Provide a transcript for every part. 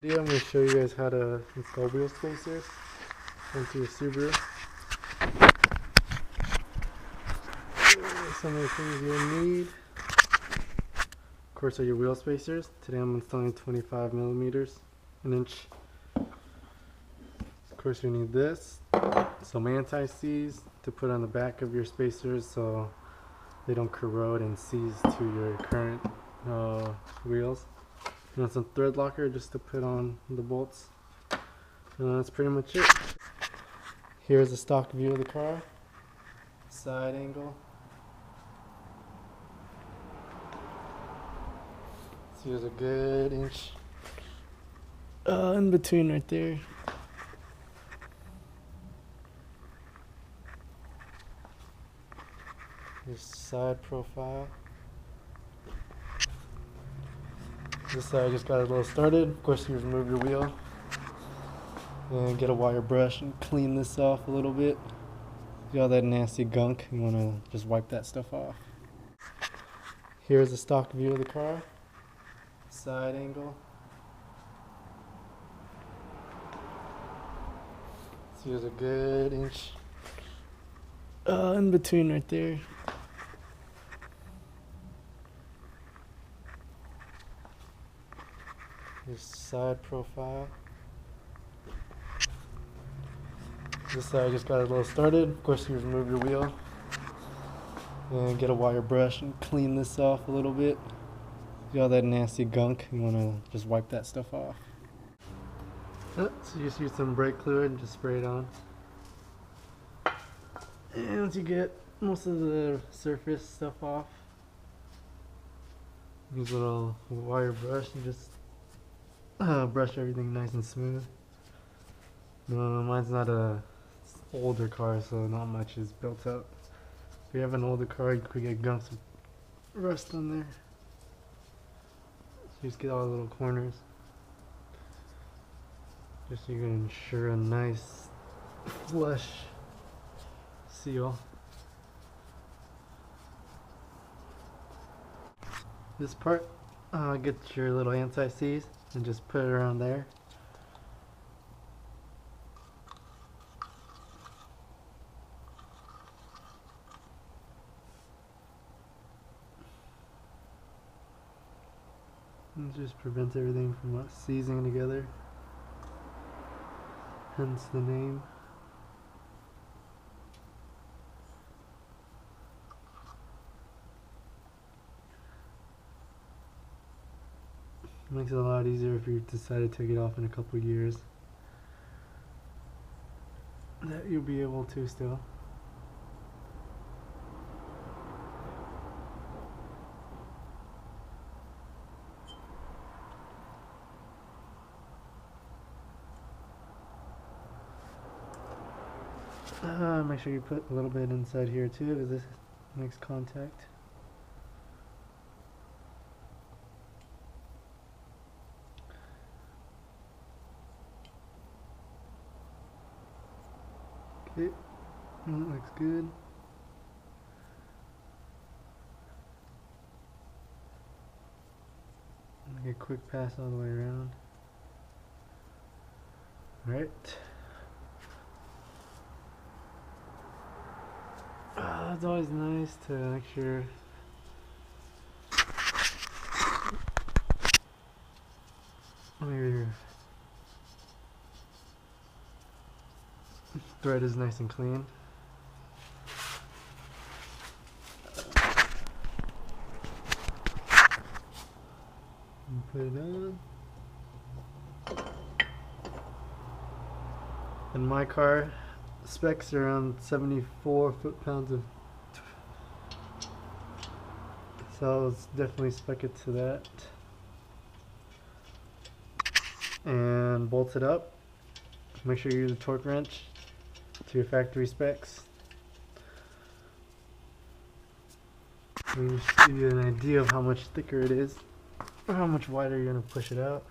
Today I'm going to show you guys how to install wheel spacers onto your Subaru. Some of the things you'll need, of course, are your wheel spacers. Today I'm installing 25 millimeters, an inch. Of course, you need this, some anti-seize to put on the back of your spacers so they don't corrode and seize to your current wheels. And some thread locker just to put on the bolts. And that's pretty much it. Here's a stock view of the car, side angle. So there's a good inch in between right there. Here's side profile. This side just got a little started. Of course, you remove your wheel and get a wire brush and clean this off a little bit. See all that nasty gunk? You want to just wipe that stuff off. Here's a stock view of the car, side angle. See, there's a good inch in between right there. Here's side profile. This side just got a little started. Of course, you remove your wheel and get a wire brush and clean this off a little bit. See all that nasty gunk? You want to just wipe that stuff off. So you just use some brake fluid and just spray it on. And once you get most of the surface stuff off, use a little wire brush and just brush everything nice and smooth. Mine's not a older car, so not much is built up. If you have an older car, you could get gunks of rust on there. So you just get all the little corners, just so you can ensure a nice flush seal. This part, get your little anti-seize and just put it around there. And just prevents everything from seizing together, hence the name. Makes it a lot easier if you decide to take it off in a couple of years. That you'll be able to still. Make sure you put a little bit inside here too, because this makes contact. Okay, that looks good. Make a quick pass all the way around. Alright. It's always nice to make sure your thread is nice and clean. And put it on. In my car, specs are around 74 foot-pounds of, so let's definitely spec it to that. And bolt it up. Make sure you use a torque wrench to your factory specs. And just give you an idea of how much thicker it is, or how much wider you're going to push it out.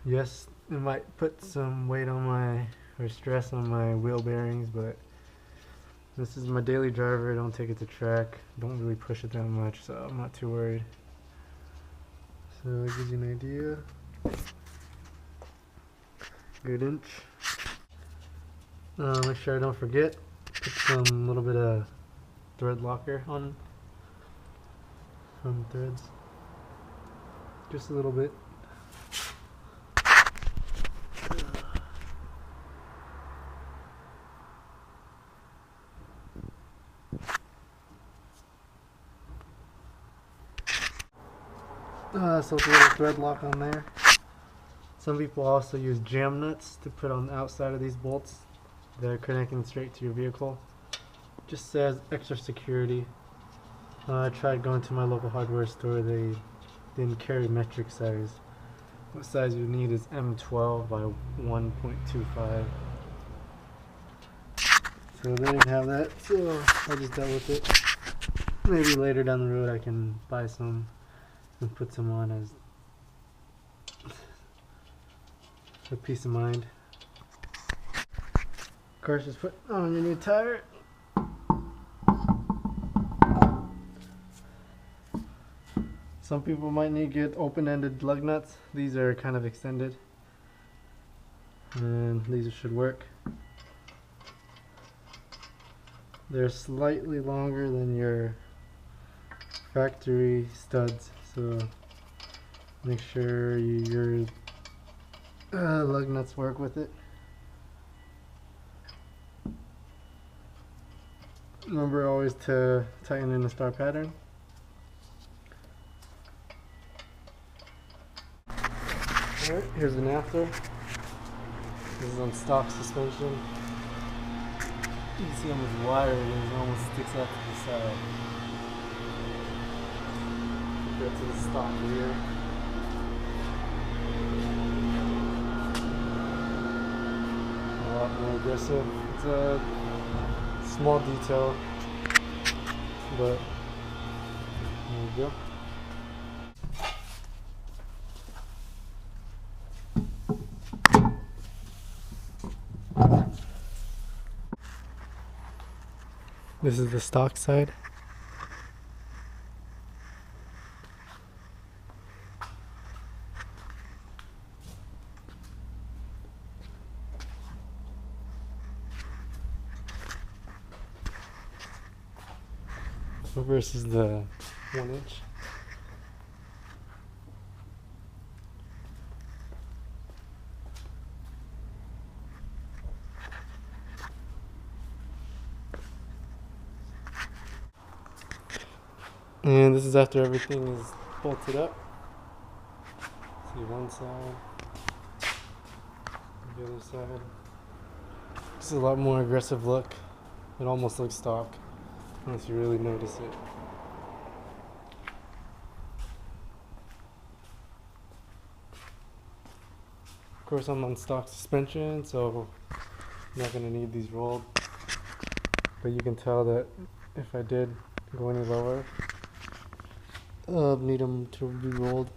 Yes, it might put some weight on or stress on my wheel bearings, but this is my daily driver. I don't take it to track, don't really push it that much, so I'm not too worried. So it gives you an idea. Good inch. Make sure I don't forget. Put some little bit of thread locker on threads. Just a little bit. So it's a little thread lock on there. Some people also use jam nuts to put on the outside of these bolts. They're connecting straight to your vehicle. Just as extra security. I tried going to my local hardware store. They didn't carry metric size. What size you need is M12 by 1.25. So they didn't have that, so I just dealt with it. Maybe later down the road I can buy some and put some on as a peace of mind. Of course, just put on your new tire. Some people might need to get open-ended lug nuts. These are kind of extended, and these should work. They're slightly longer than your factory studs, so make sure your lug nuts work with it. Remember always to tighten in the star pattern. Alright, here's an after. This is on stock suspension. You can see how much wire it is, it almost sticks out to the side. Compared to the stock rear. A lot more aggressive. It's a small detail, but there we go. This is the stock side. Versus the 1 inch. And this is after everything is bolted up. See one side, the other side. It's a lot more aggressive look. It almost looks stock, unless you really notice it. Of course, I'm on stock suspension, so I'm not going to need these rolled. But you can tell that if I did go any lower, need them to be rolled.